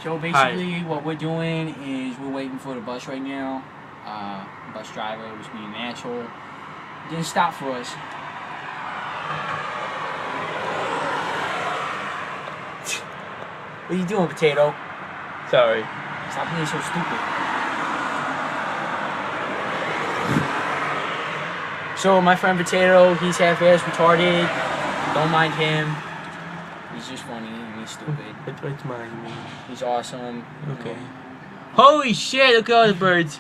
So basically, what we're doing is we're waiting for the bus right now. Bus driver was being an asshole. Didn't stop for us. What are you doing, Potato? Sorry. Stop being so stupid. So my friend Potato, he's half-ass retarded. Don't mind him. He's just funny and he's stupid. What's mine? He's awesome. Okay. Holy shit, look at all the birds.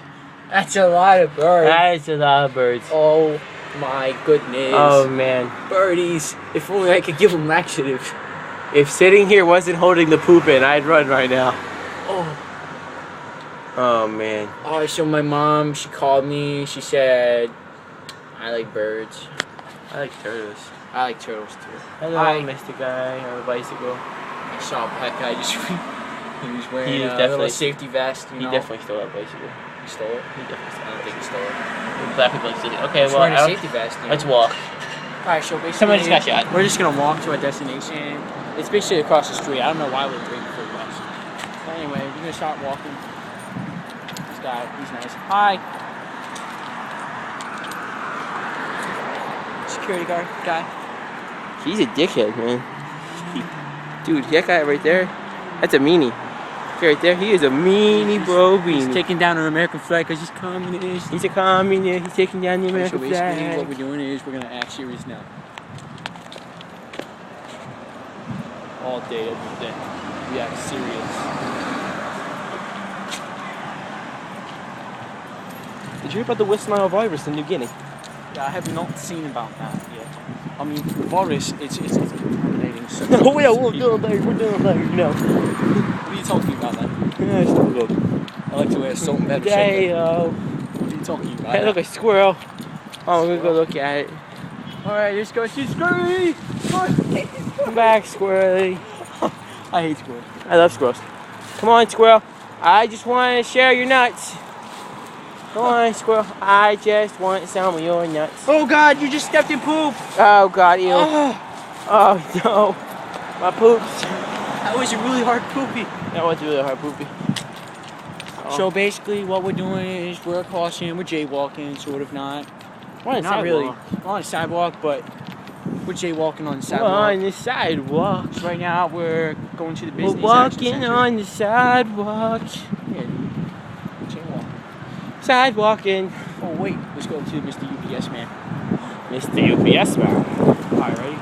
That's a lot of birds. That is a lot of birds. Oh my goodness. Oh man. Birdies. If only I could give them laxative. If sitting here wasn't holding the poop in, I'd run right now. Oh. Oh man. Oh, so my mom, she called me. She said, I like birds. I like turtles. I like turtles too. Hello, Hi. Mr. Guy on a bicycle. I saw a black guy just he was wearing He a definitely- little safety vest. You He know? definitely stole that bicycle. He stole it. He definitely I stole don't it. think he stole it. Black people like stealing. Okay, He's well, wearing a safety vest. You know? let's walk. Alright, so basically, Someone just got shot. we're just gonna walk to our destination. It's basically across the street. I don't know why we're waiting for a bus. But anyway, we're gonna start walking. This guy, he's nice. Hi. Security guard guy. He's a dickhead, man. Dude, that guy right there, that's a meanie. Right there, he is a meanie bro beanie. He's taking down an American flag because he's communist. He's a communist. He's taking down the So American basically, flag. what we're doing is we're gonna act serious now. All day, every day, we act serious. Did you hear about the West Nile virus in New Guinea? Yeah, I have not seen about that yet. I mean, virus, it's contaminating. So Oh yeah, we're doing that, you know. What are you talking about, then? Yeah, it's still good. I like to wear salt and pepper Hey, shaker. What are you talking about? hey, look, a squirrel. Oh, we're gonna go look at it. Alright, let's go see Squirrely! Come back, squirrely. I hate squirrels. I love squirrels. Come on, squirrel. I just want to share your nuts. Come on, squirrel. I just want some of your nuts. Oh god, you just stepped in poop! Oh god, ew. Oh, Oh no. My poops. that was a really hard poopy. That was really hard poopy. Oh. So basically, what we're doing is we're crossing, we're jaywalking, sort of not. We're on the Not really. sidewalk. We're on a sidewalk, but we're jaywalking on the We're sidewalk. on the sidewalk. So right now we're going to the We're business. walking action center. on the sidewalk. Yeah, jaywalking. Sidewalking. Oh wait, let's go to Mr. UPS man. Mr. UPS man. Alright, ready?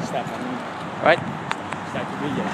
Stop on me. Right? Start the video.